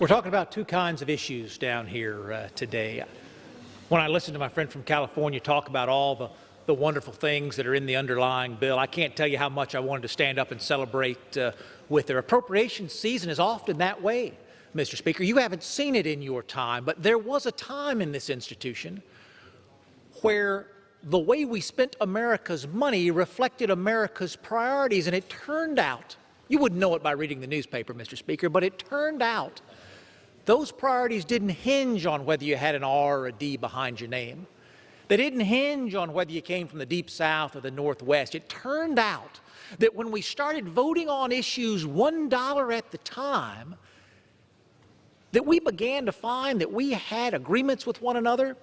We're talking about two kinds of issues down here today. When I listen to my friend from California talk about all the wonderful things that are in the underlying bill, I can't tell you how much I wanted to stand up and celebrate with her. Appropriations season is often that way, Mr. Speaker. You haven't seen it in your time, but there was a time in this institution where the way we spent America's money reflected America's priorities, and it turned out, you wouldn't know it by reading the newspaper, Mr. Speaker, but it turned out those priorities didn't hinge on whether you had an R or a D behind your name. They didn't hinge on whether you came from the Deep South or the Northwest. It turned out that when we started voting on issues $1 at the time, that we began to find that we had agreements with one another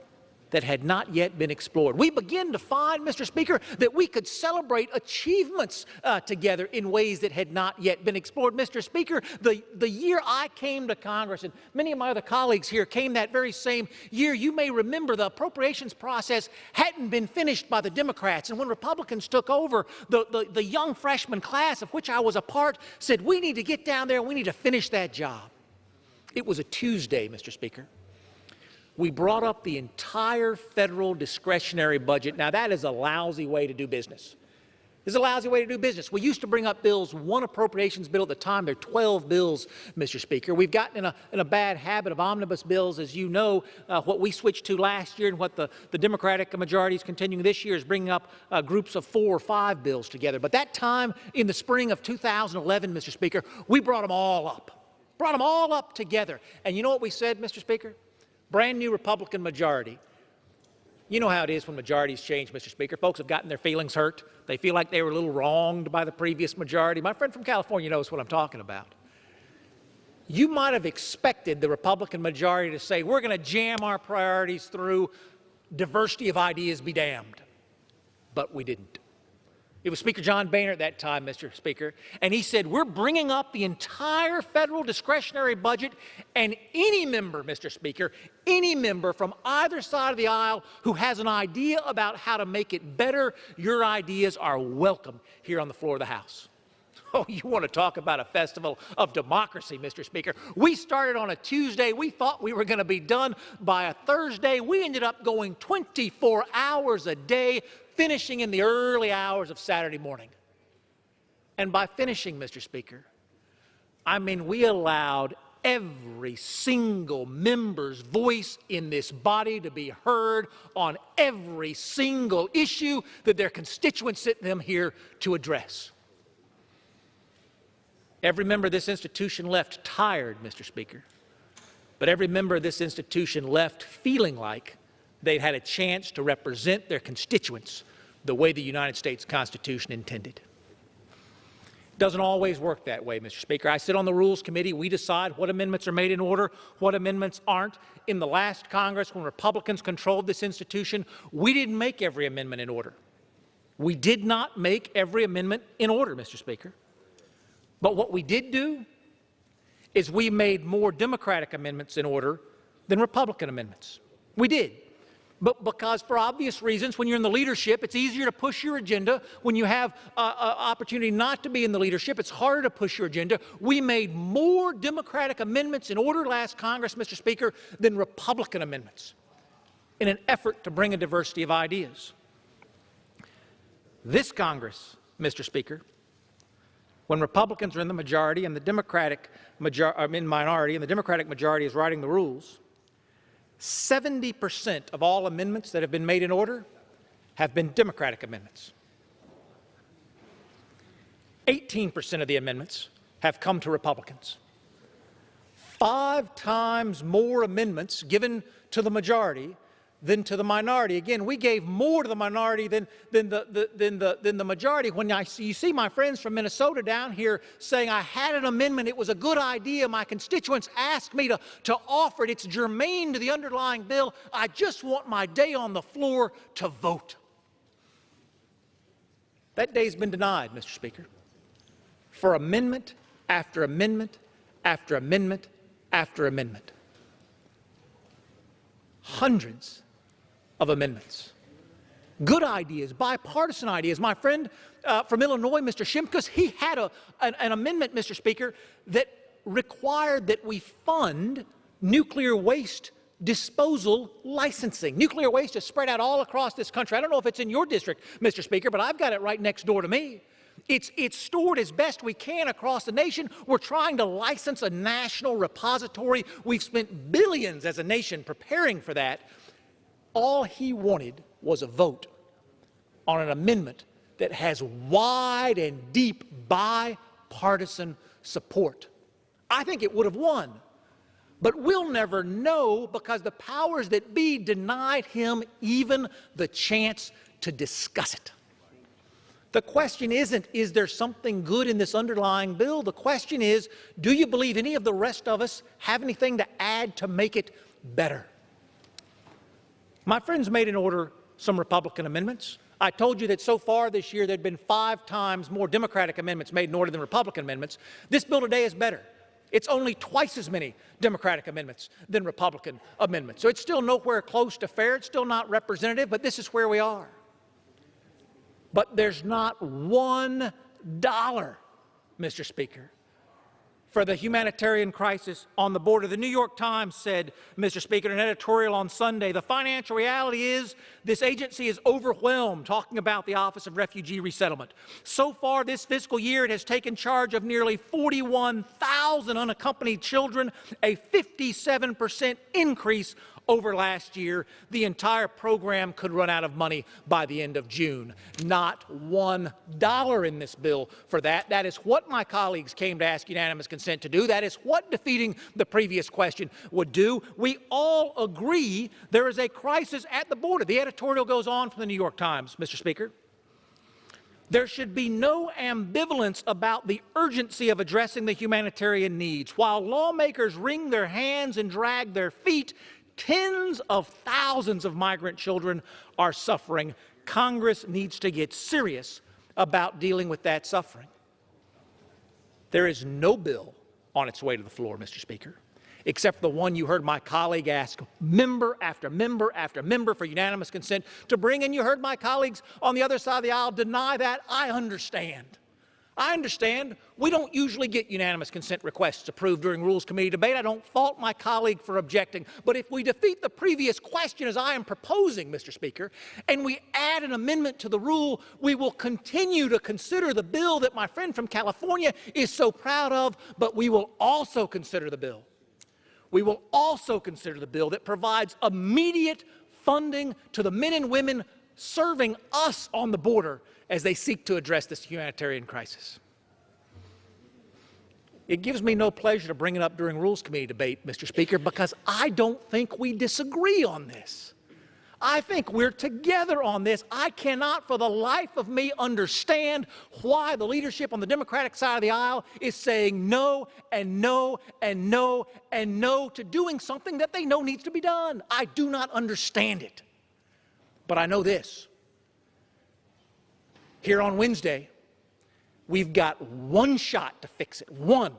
that had not yet been explored. We began to find, Mr. Speaker, that we could celebrate achievements together in ways that had not yet been explored. Mr. Speaker, the year I came to Congress, and many of my other colleagues here came that very same year, you may remember the appropriations process hadn't been finished by the Democrats. And when Republicans took over, the young freshman class, of which I was a part, said, we need to get down there and we need to finish that job. It was a Tuesday, Mr. Speaker. We brought up the entire federal discretionary budget. Now, that is a lousy way to do business. It's a lousy way to do business. We used to bring up bills, one appropriations bill at the time. There are 12 bills, Mr. Speaker. We've gotten in a bad habit of omnibus bills. As you know, what we switched to last year and what the Democratic majority is continuing this year is bringing up groups of 4 or 5 bills together. But that time in the spring of 2011, Mr. Speaker, we brought them all up. Brought them all up together. And you know what we said, Mr. Speaker? Brand new Republican majority. You know how it is when majorities change, Mr. Speaker. Folks have gotten their feelings hurt. They feel like they were a little wronged by the previous majority. My friend from California knows what I'm talking about. You might have expected the Republican majority to say, we're going to jam our priorities through, diversity of ideas be damned. But we didn't. It was Speaker John Boehner at that time, Mr. Speaker, and he said, we're bringing up the entire federal discretionary budget, and any member, Mr. Speaker, any member from either side of the aisle who has an idea about how to make it better, your ideas are welcome here on the floor of the House. Oh, you want to talk about a festival of democracy, Mr. Speaker. We started on a Tuesday. We thought we were going to be done by a Thursday. We ended up going 24 hours a day, finishing in the early hours of Saturday morning. And by finishing, Mr. Speaker, I mean we allowed every single member's voice in this body to be heard on every single issue that their constituents sent them here to address. Every member of this institution left tired, Mr. Speaker, but every member of this institution left feeling like they'd had a chance to represent their constituents the way the United States Constitution intended. It doesn't always work that way, Mr. Speaker. I sit on the Rules Committee. We decide what amendments are made in order, what amendments aren't. In the last Congress, when Republicans controlled this institution, we didn't make every amendment in order. We did not make every amendment in order, Mr. Speaker. But what we did do is we made more Democratic amendments in order than Republican amendments. We did. But because for obvious reasons, when you're in the leadership, it's easier to push your agenda. When you have an opportunity not to be in the leadership, it's harder to push your agenda. We made more Democratic amendments in order last Congress, Mr. Speaker, than Republican amendments in an effort to bring a diversity of ideas. This Congress, Mr. Speaker, when Republicans are in the majority and the Democratic in minority and the Democratic majority is writing the rules, 70% of all amendments that have been made in order have been Democratic amendments. 18% of the amendments have come to Republicans. 5 times more amendments given to the majority than to the minority. Again, we gave more to the minority than the majority. When you see my friends from Minnesota down here saying, I had an amendment, it was a good idea, my constituents asked me to offer it, it's germane to the underlying bill, I just want my day on the floor to vote. That day's been denied, Mr. Speaker, for amendment after amendment after amendment after amendment. Hundreds of amendments. Good ideas, bipartisan ideas. My friend from Illinois, Mr. Shimkus, he had an amendment, Mr. Speaker, that required that we fund nuclear waste disposal licensing. Nuclear waste is spread out all across this country. I don't know if it's in your district, Mr. Speaker, but I've got it right next door to me. It's stored as best we can across the nation. We're trying to license a national repository. We've spent billions as a nation preparing for that. All he wanted was a vote on an amendment that has wide and deep bipartisan support. I think it would have won. But we'll never know because the powers that be denied him even the chance to discuss it. The question isn't, is there something good in this underlying bill? The question is, do you believe any of the rest of us have anything to add to make it better? My friends made in order some Republican amendments. I told you that so far this year there had been 5 times more Democratic amendments made in order than Republican amendments. This bill today is better. It's only twice as many Democratic amendments than Republican amendments. So it's still nowhere close to fair. It's still not representative, but this is where we are. But there's not $1, Mr. Speaker, for the humanitarian crisis on the border. The New York Times said, Mr. Speaker, in an editorial on Sunday, the financial reality is this agency is overwhelmed, talking about the Office of Refugee Resettlement. So far this fiscal year, it has taken charge of nearly 41,000 unaccompanied children, a 57% increase over last year. The entire program could run out of money by the end of June. Not $1 in this bill for that. That is what my colleagues came to ask unanimous consent to do. That is what defeating the previous question would do. We all agree there is a crisis at the border. The editorial goes on from the New York Times, Mr. Speaker. There should be no ambivalence about the urgency of addressing the humanitarian needs. While lawmakers wring their hands and drag their feet, tens of thousands of migrant children are suffering. Congress needs to get serious about dealing with that suffering. There is no bill on its way to the floor, Mr. Speaker, except the one you heard my colleague ask member after member after member for unanimous consent to bring, and you heard my colleagues on the other side of the aisle deny that. I understand. We don't usually get unanimous consent requests approved during Rules Committee debate. I don't fault my colleague for objecting. But if we defeat the previous question, as I am proposing, Mr. Speaker, and we add an amendment to the rule, we will continue to consider the bill that my friend from California is so proud of, but we will also consider the bill. We will also consider the bill that provides immediate funding to the men and women serving us on the border as they seek to address this humanitarian crisis. It gives me no pleasure to bring it up during Rules Committee debate, Mr. Speaker, because I don't think we disagree on this. I think we're together on this. I cannot for the life of me understand why the leadership on the Democratic side of the aisle is saying no and no and no and no to doing something that they know needs to be done. I do not understand it. But I know this. Here on Wednesday, we've got one shot to fix it. One.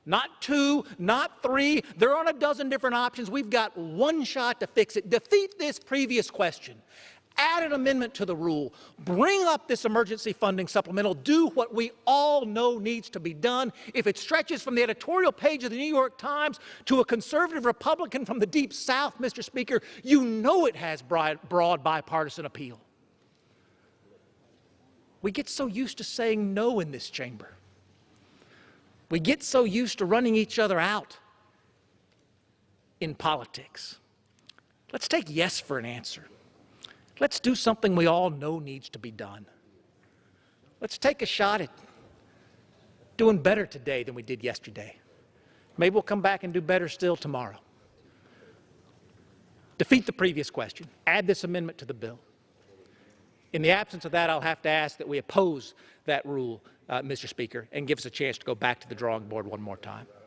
Not 2, not 3. There aren't a dozen different options. We've got one shot to fix it. Defeat this previous question. Add an amendment to the rule. Bring up this emergency funding supplemental. Do what we all know needs to be done. If it stretches from the editorial page of the New York Times to a conservative Republican from the Deep South, Mr. Speaker, you know it has broad bipartisan appeal. We get so used to saying no in this chamber. We get so used to running each other out in politics. Let's take yes for an answer. Let's do something we all know needs to be done. Let's take a shot at doing better today than we did yesterday. Maybe we'll come back and do better still tomorrow. Defeat the previous question. Add this amendment to the bill. In the absence of that, I'll have to ask that we oppose that rule, Mr. Speaker, and give us a chance to go back to the drawing board one more time.